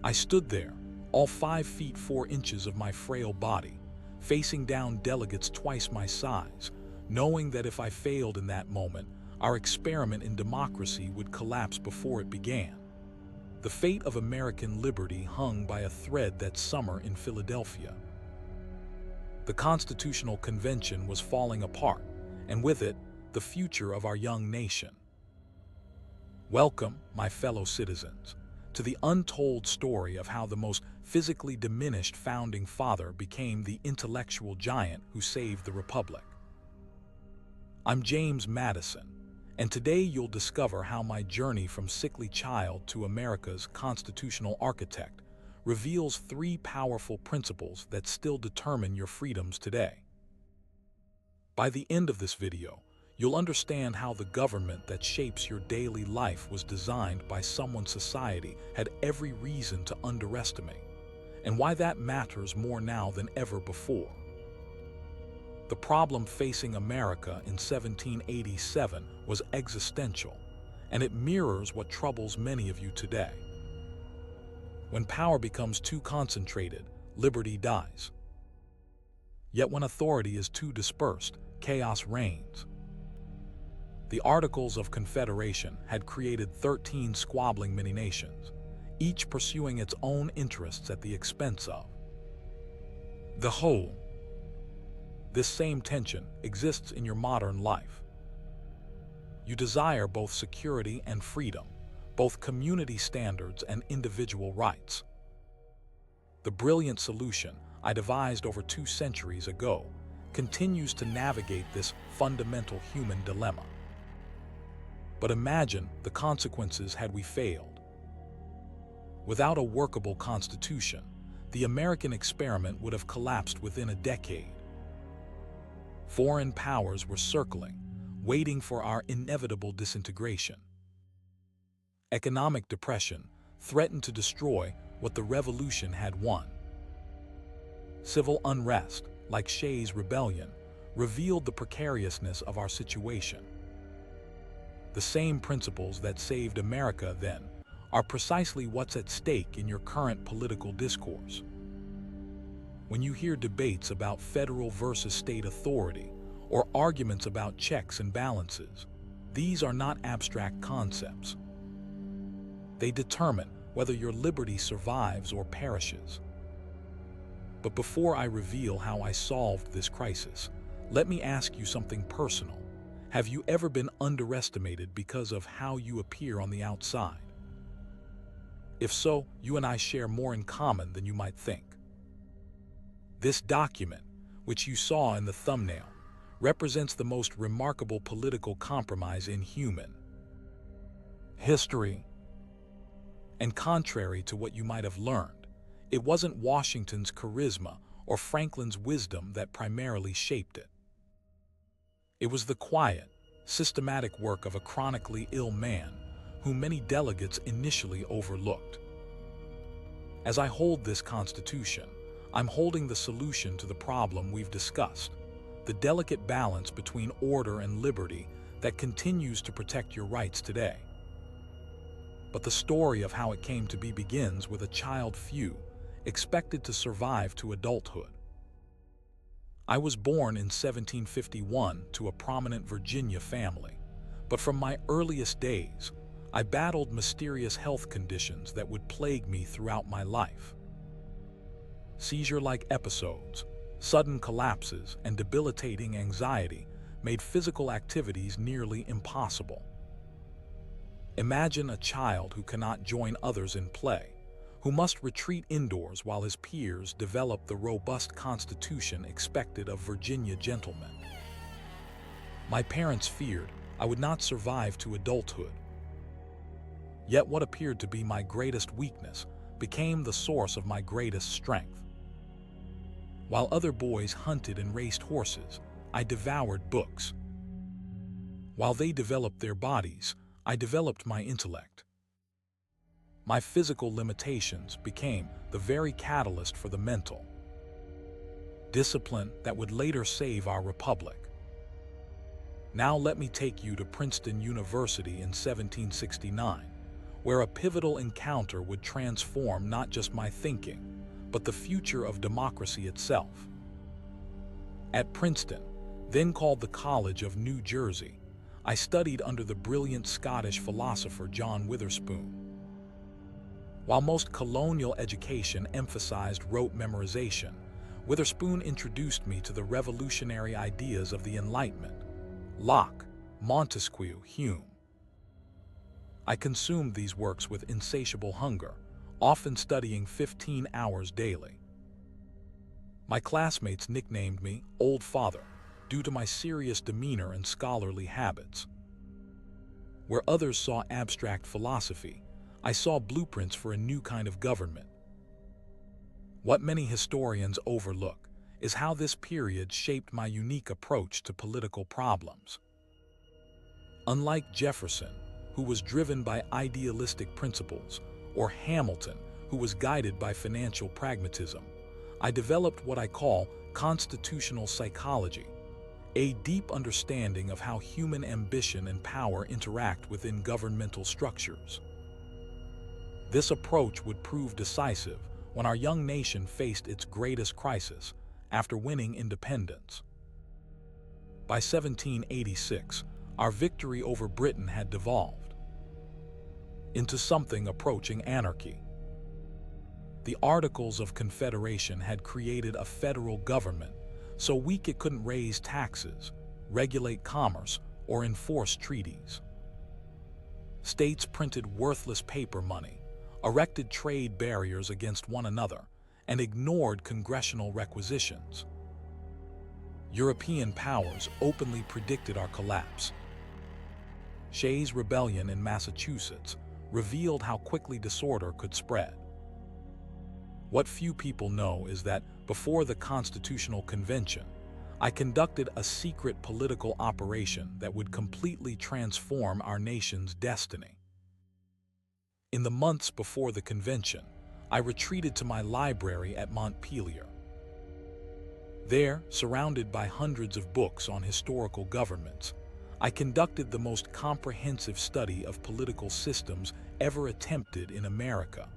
I stood there, all 5 feet 4 inches of my frail body, facing down delegates twice my size, knowing that if I failed in that moment, our experiment in democracy would collapse before it began. The fate of American liberty hung by a thread that summer in Philadelphia. The Constitutional Convention was falling apart, and with it, the future of our young nation. Welcome, my fellow citizens, to the untold story of how the most physically diminished founding father became the intellectual giant who saved the Republic. I'm James Madison, and today you'll discover how my journey from sickly child to America's constitutional architect reveals 3 powerful principles that still determine your freedoms today. By the end of this video, you'll understand how the government that shapes your daily life was designed by someone society had every reason to underestimate, and why that matters more now than ever before. The problem facing America in 1787 was existential, and it mirrors what troubles many of you today. When power becomes too concentrated, liberty dies. Yet when authority is too dispersed, chaos reigns. The Articles of Confederation had created 13 squabbling mini-nations, each pursuing its own interests at the expense of the whole. This same tension exists in your modern life. You desire both security and freedom, both community standards and individual rights. The brilliant solution I devised over 2 centuries ago continues to navigate this fundamental human dilemma. But imagine the consequences had we failed. Without a workable constitution, the American experiment would have collapsed within a decade. Foreign powers were circling, waiting for our inevitable disintegration. Economic depression threatened to destroy what the revolution had won. Civil unrest, like Shays' rebellion, revealed the precariousness of our situation. The same principles that saved America then are precisely what's at stake in your current political discourse. When you hear debates about federal versus state authority or arguments about checks and balances, these are not abstract concepts. They determine whether your liberty survives or perishes. But before I reveal how I solved this crisis, let me ask you something personal. Have you ever been underestimated because of how you appear on the outside? If so, you and I share more in common than you might think. This document, which you saw in the thumbnail, represents the most remarkable political compromise in human history. And contrary to what you might have learned, it wasn't Washington's charisma or Franklin's wisdom that primarily shaped it. It was the quiet, systematic work of a chronically ill man whom many delegates initially overlooked. As I hold this Constitution, I'm holding the solution to the problem we've discussed, the delicate balance between order and liberty that continues to protect your rights today. But the story of how it came to be begins with a child few, expected to survive to adulthood. I was born in 1751 to a prominent Virginia family, but from my earliest days, I battled mysterious health conditions that would plague me throughout my life. Seizure-like episodes, sudden collapses, and debilitating anxiety made physical activities nearly impossible. Imagine a child who cannot join others in play, who must retreat indoors while his peers develop the robust constitution expected of Virginia gentlemen. My parents feared I would not survive to adulthood. Yet what appeared to be my greatest weakness became the source of my greatest strength. While other boys hunted and raced horses, I devoured books. While they developed their bodies, I developed my intellect. My physical limitations became the very catalyst for the mental discipline that would later save our republic. Now let me take you to Princeton University in 1769, where a pivotal encounter would transform not just my thinking, but the future of democracy itself. At Princeton, then called the College of New Jersey, I studied under the brilliant Scottish philosopher John Witherspoon. While most colonial education emphasized rote memorization, Witherspoon introduced me to the revolutionary ideas of the Enlightenment: Locke, Montesquieu, Hume. I consumed these works with insatiable hunger, often studying 15 hours daily. My classmates nicknamed me Old Father due to my serious demeanor and scholarly habits. Where others saw abstract philosophy, I saw blueprints for a new kind of government. What many historians overlook is how this period shaped my unique approach to political problems. Unlike Jefferson, who was driven by idealistic principles, or Hamilton, who was guided by financial pragmatism, I developed what I call constitutional psychology, a deep understanding of how human ambition and power interact within governmental structures. This approach would prove decisive when our young nation faced its greatest crisis after winning independence. By 1786, our victory over Britain had devolved into something approaching anarchy. The Articles of Confederation had created a federal government so weak it couldn't raise taxes, regulate commerce, or enforce treaties. States printed worthless paper money, erected trade barriers against one another, and ignored congressional requisitions. European powers openly predicted our collapse. Shays' Rebellion in Massachusetts revealed how quickly disorder could spread. What few people know is that before the Constitutional Convention, I conducted a secret political operation that would completely transform our nation's destiny. In the months before the convention, I retreated to my library at Montpelier. There, surrounded by hundreds of books on historical governments, I conducted the most comprehensive study of political systems ever attempted in America.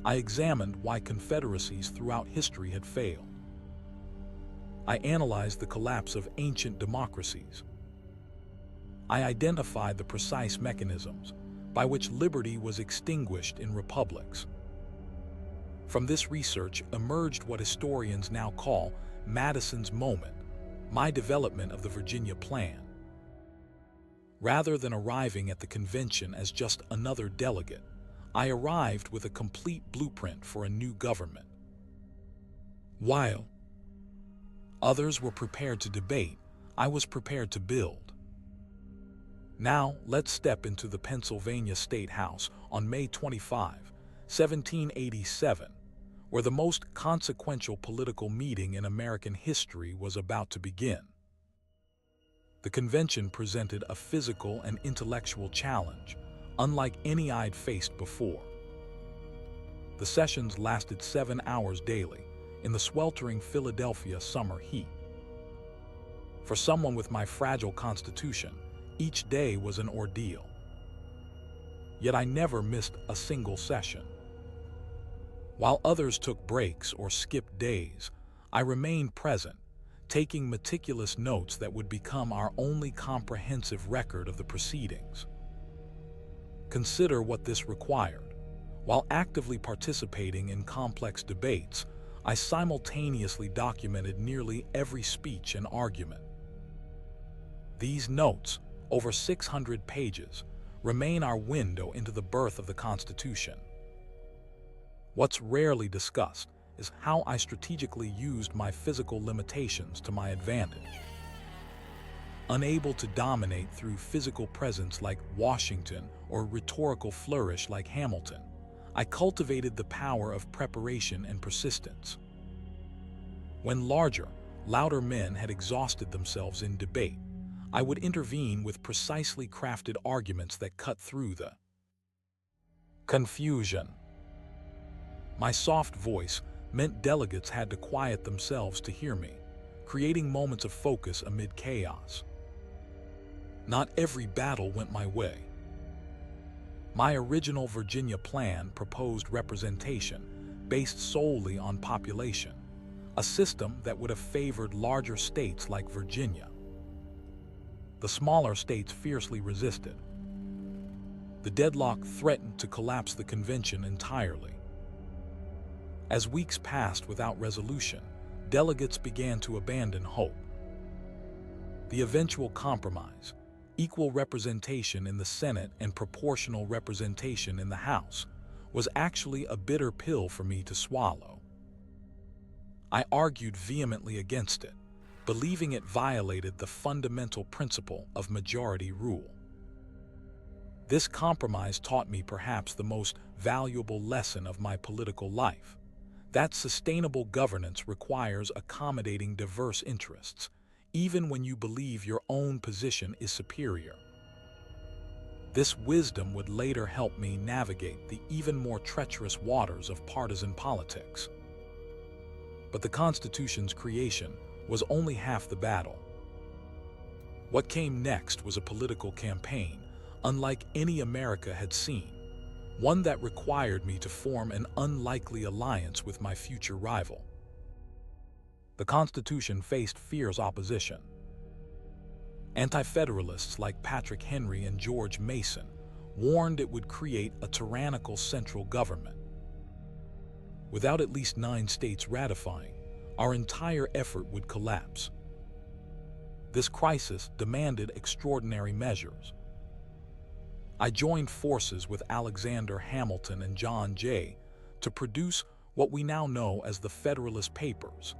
I examined why confederacies throughout history had failed. I analyzed the collapse of ancient democracies. I identified the precise mechanisms by which liberty was extinguished in republics. From this research emerged what historians now call Madison's moment, my development of the Virginia Plan. Rather than arriving at the convention as just another delegate, I arrived with a complete blueprint for a new government. While others were prepared to debate, I was prepared to build. Now, let's step into the Pennsylvania State House on May 25, 1787, where the most consequential political meeting in American history was about to begin. The convention presented a physical and intellectual challenge, unlike any I'd faced before. The sessions lasted 7 hours daily, in the sweltering Philadelphia summer heat. For someone with my fragile constitution, each day was an ordeal. Yet I never missed a single session. While others took breaks or skipped days, I remained present, taking meticulous notes that would become our only comprehensive record of the proceedings. Consider what this required. While actively participating in complex debates, I simultaneously documented nearly every speech and argument. These notes, over 600 pages, remain our window into the birth of the Constitution. What's rarely discussed is how I strategically used my physical limitations to my advantage. Unable to dominate through physical presence like Washington or rhetorical flourish like Hamilton, I cultivated the power of preparation and persistence. When larger, louder men had exhausted themselves in debate, I would intervene with precisely crafted arguments that cut through the confusion. My soft voice meant delegates had to quiet themselves to hear me, creating moments of focus amid chaos. Not every battle went my way. My original Virginia plan proposed representation based solely on population, a system that would have favored larger states like Virginia. The smaller states fiercely resisted. The deadlock threatened to collapse the convention entirely. As weeks passed without resolution, delegates began to abandon hope. The eventual compromise, equal representation in the Senate and proportional representation in the House, was actually a bitter pill for me to swallow. I argued vehemently against it, believing it violated the fundamental principle of majority rule. This compromise taught me perhaps the most valuable lesson of my political life, that sustainable governance requires accommodating diverse interests, even when you believe your own position is superior. This wisdom would later help me navigate the even more treacherous waters of partisan politics. But the Constitution's creation was only half the battle. What came next was a political campaign unlike any America had seen, one that required me to form an unlikely alliance with my future rival. The Constitution faced fierce opposition. Anti-federalists like Patrick Henry and George Mason warned it would create a tyrannical central government. Without at least 9 states ratifying, our entire effort would collapse. This crisis demanded extraordinary measures. I joined forces with Alexander Hamilton and John Jay to produce what we now know as the Federalist Papers,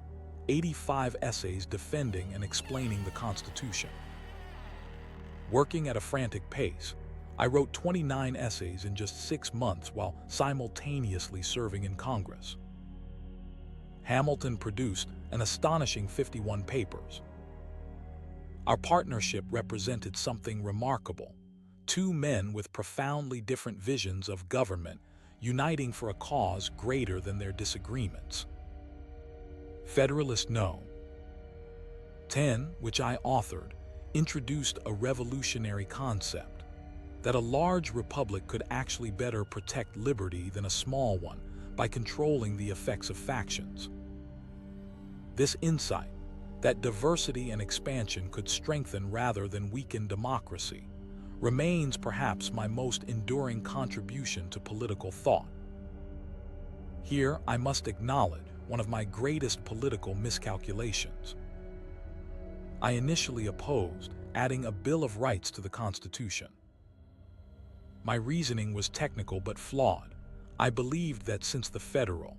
85 essays defending and explaining the Constitution. Working at a frantic pace, I wrote 29 essays in just 6 months while simultaneously serving in Congress. Hamilton produced an astonishing 51 papers. Our partnership represented something remarkable: 2 men with profoundly different visions of government uniting for a cause greater than their disagreements. Federalist No. 10, which I authored, introduced a revolutionary concept: that a large republic could actually better protect liberty than a small one by controlling the effects of factions. This insight, that diversity and expansion could strengthen rather than weaken democracy, remains perhaps my most enduring contribution to political thought. Here I must acknowledge one of my greatest political miscalculations. I initially opposed adding a Bill of Rights to the Constitution. My reasoning was technical but flawed. I believed that since the federal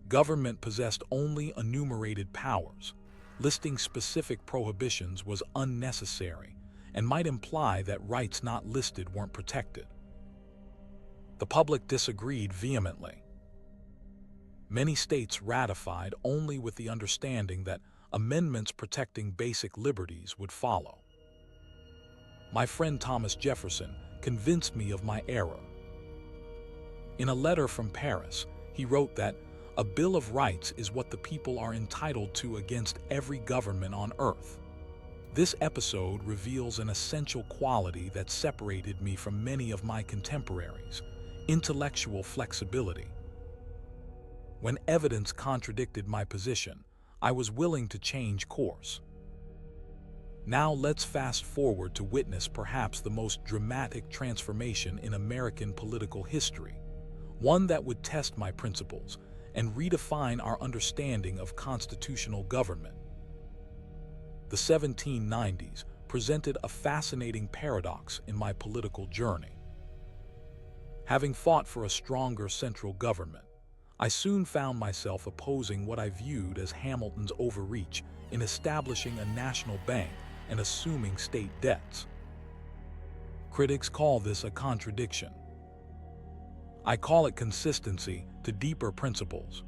government possessed only enumerated powers, listing specific prohibitions was unnecessary and might imply that rights not listed weren't protected. The public disagreed vehemently. Many states ratified only with the understanding that amendments protecting basic liberties would follow. My friend Thomas Jefferson convinced me of my error. In a letter from Paris, he wrote that a Bill of Rights is what the people are entitled to against every government on earth. This episode reveals an essential quality that separated me from many of my contemporaries: intellectual flexibility. When evidence contradicted my position, I was willing to change course. Now let's fast forward to witness perhaps the most dramatic transformation in American political history, one that would test my principles and redefine our understanding of constitutional government. The 1790s presented a fascinating paradox in my political journey. Having fought for a stronger central government, I soon found myself opposing what I viewed as Hamilton's overreach in establishing a national bank and assuming state debts. Critics call this a contradiction. I call it consistency to deeper principles.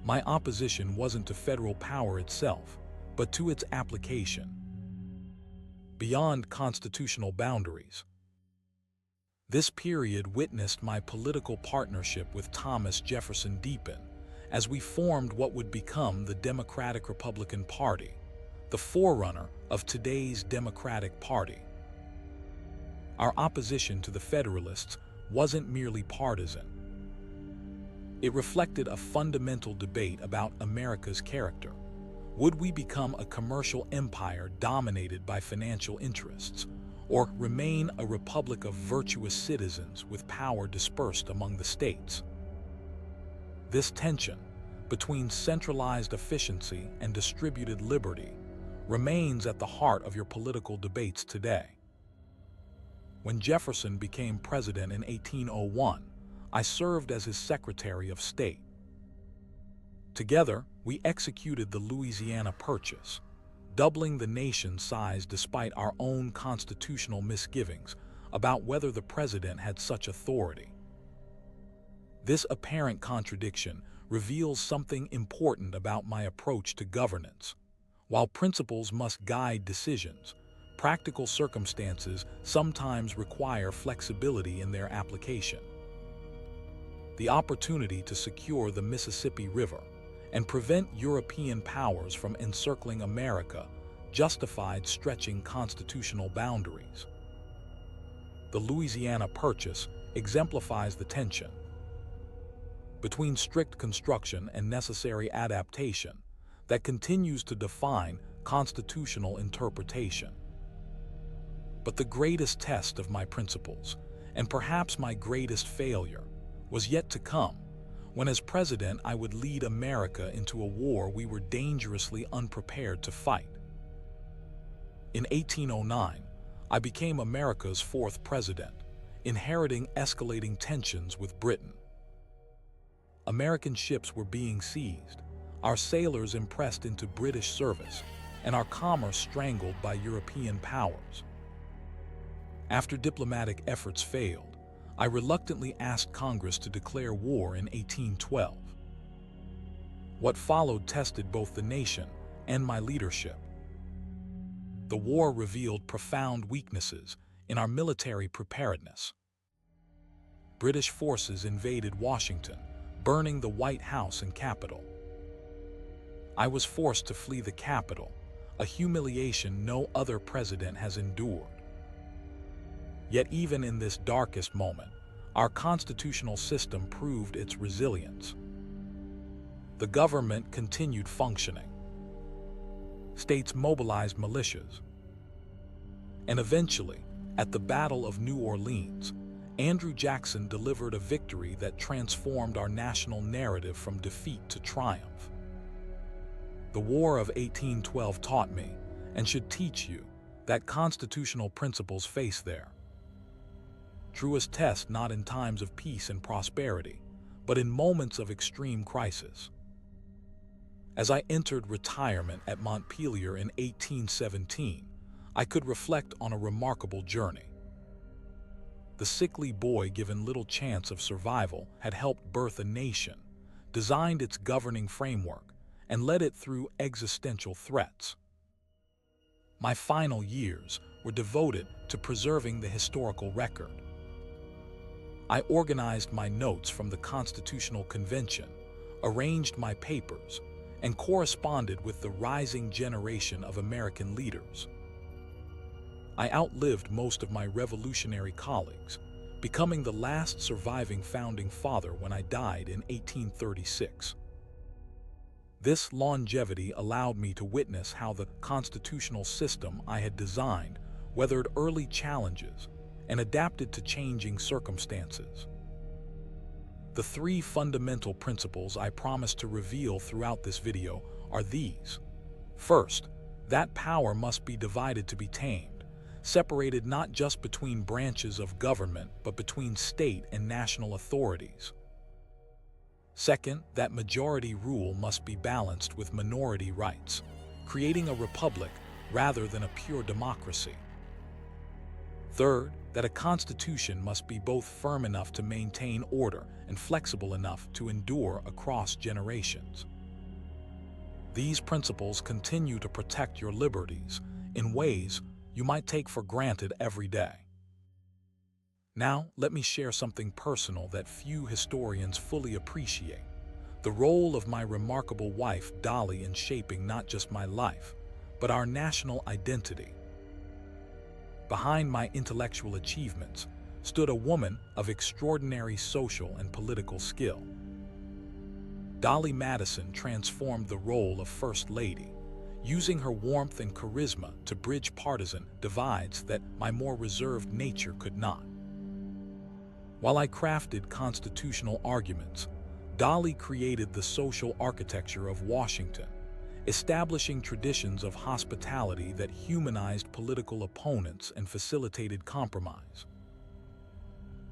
My opposition wasn't to federal power itself, but to its application beyond constitutional boundaries. This period witnessed my political partnership with Thomas Jefferson deepen as we formed what would become the Democratic-Republican Party, the forerunner of today's Democratic Party. our opposition to the Federalists wasn't merely partisan. It reflected a fundamental debate about America's character. Would we become a commercial empire dominated by financial interests, or remain a republic of virtuous citizens with power dispersed among the states? This tension between centralized efficiency and distributed liberty remains at the heart of your political debates today. When Jefferson became president in 1801, I served as his Secretary of State. Together, we executed the Louisiana Purchase, doubling the nation's size despite our own constitutional misgivings about whether the president had such authority. This apparent contradiction reveals something important about my approach to governance. While principles must guide decisions, practical circumstances sometimes require flexibility in their application. The opportunity to secure the Mississippi River and prevent European powers from encircling America justified stretching constitutional boundaries. The Louisiana Purchase exemplifies the tension between strict construction and necessary adaptation that continues to define constitutional interpretation. But the greatest test of my principles, and perhaps my greatest failure, was yet to come, when as president I would lead America into a war we were dangerously unprepared to fight. In 1809, I became America's fourth president, inheriting escalating tensions with Britain. American ships were being seized, our sailors impressed into British service, and our commerce strangled by European powers. After diplomatic efforts failed, I reluctantly asked Congress to declare war in 1812. What followed tested both the nation and my leadership. The war revealed profound weaknesses in our military preparedness. British forces invaded Washington, burning the White House and Capitol. I was forced to flee the Capitol, a humiliation no other president has endured. Yet even in this darkest moment, our constitutional system proved its resilience. The government continued functioning. States mobilized militias. And eventually, at the Battle of New Orleans, Andrew Jackson delivered a victory that transformed our national narrative from defeat to triumph. The War of 1812 taught me, and should teach you, that constitutional principles face their truest test not in times of peace and prosperity, but in moments of extreme crisis. As I entered retirement at Montpelier in 1817, I could reflect on a remarkable journey. The sickly boy given little chance of survival had helped birth a nation, designed its governing framework, and led it through existential threats. My final years were devoted to preserving the historical record. I organized my notes from the Constitutional Convention, arranged my papers, and corresponded with the rising generation of American leaders. I outlived most of my revolutionary colleagues, becoming the last surviving founding father when I died in 1836. This longevity allowed me to witness how the constitutional system I had designed weathered early challenges and adapted to changing circumstances. The three fundamental principles I promise to reveal throughout this video are these. First, that power must be divided to be tamed, separated not just between branches of government, but between state and national authorities. Second, that majority rule must be balanced with minority rights, creating a republic rather than a pure democracy. Third, that a constitution must be both firm enough to maintain order and flexible enough to endure across generations. These principles continue to protect your liberties in ways you might take for granted every day. Now, let me share something personal that few historians fully appreciate: the role of my remarkable wife, Dolly, in shaping not just my life, but our national identity. behind my intellectual achievements, stood a woman of extraordinary social and political skill. Madison transformed the role of First Lady, using her warmth and charisma to bridge partisan divides that my more reserved nature could not. While I crafted constitutional arguments, Dolly created the social architecture of Washington, establishing traditions of hospitality that humanized political opponents and facilitated compromise.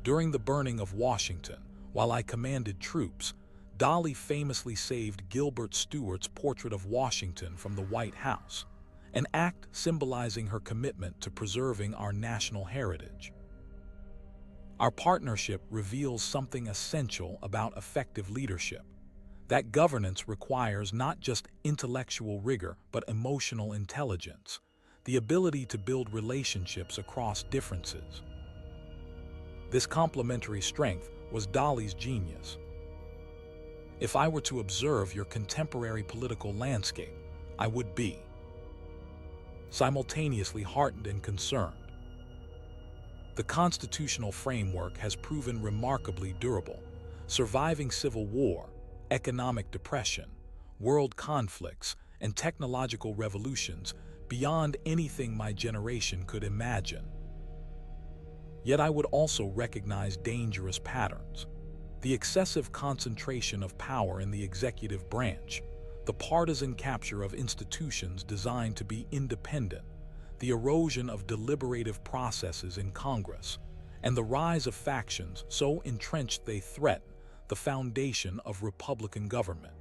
During the burning of Washington, while I commanded troops, Dolly famously saved Gilbert Stuart's portrait of Washington from the White House, an act symbolizing her commitment to preserving our national heritage. Our partnership reveals something essential about effective leadership: that governance requires not just intellectual rigor but emotional intelligence, the ability to build relationships across differences. This complementary strength was Dolly's genius. If I were to observe your contemporary political landscape, I would be simultaneously heartened and concerned. The constitutional framework has proven remarkably durable, surviving civil war, economic depression, world conflicts, and technological revolutions beyond anything my generation could imagine. Yet I would also recognize dangerous patterns: the excessive concentration of power in the executive branch, the partisan capture of institutions designed to be independent, the erosion of deliberative processes in Congress, and the rise of factions so entrenched they threaten the foundation of Republican government.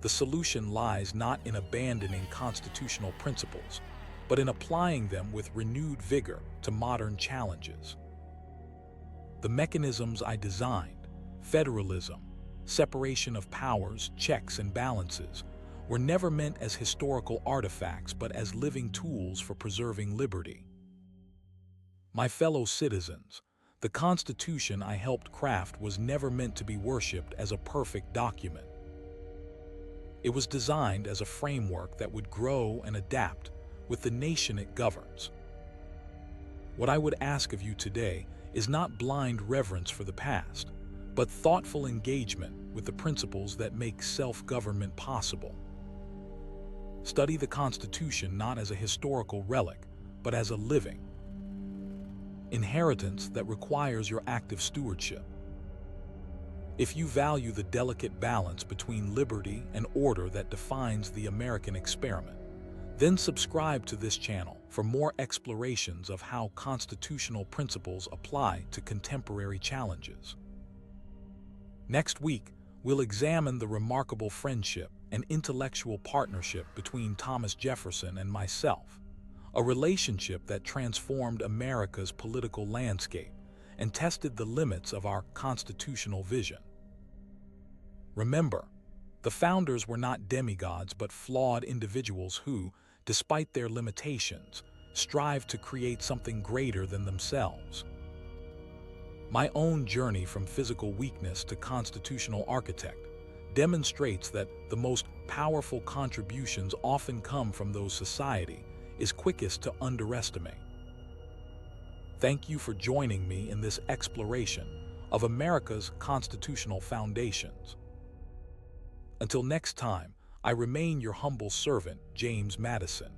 The solution lies not in abandoning constitutional principles, but in applying them with renewed vigor to modern challenges. The mechanisms I designed, federalism, separation of powers, checks and balances, were never meant as historical artifacts but as living tools for preserving liberty. My fellow citizens, the Constitution I helped craft was never meant to be worshipped as a perfect document. It was designed as a framework that would grow and adapt with the nation it governs. What I would ask of you today is not blind reverence for the past, but thoughtful engagement with the principles that make self-government possible. Study the Constitution not as a historical relic, but as a living inheritance that requires your active stewardship. If you value the delicate balance between liberty and order that defines the American experiment, then subscribe to this channel for more explorations of how constitutional principles apply to contemporary challenges. Next week, we'll examine the remarkable friendship and intellectual partnership between Thomas Jefferson and myself, a relationship that transformed America's political landscape and tested the limits of our constitutional vision. Remember, the founders were not demigods but flawed individuals who, despite their limitations, strived to create something greater than themselves. My own journey from physical weakness to constitutional architect demonstrates that the most powerful contributions often come from those society is quickest to underestimate. Thank you for joining me in this exploration of America's constitutional foundations. Until next time, I remain your humble servant, James Madison.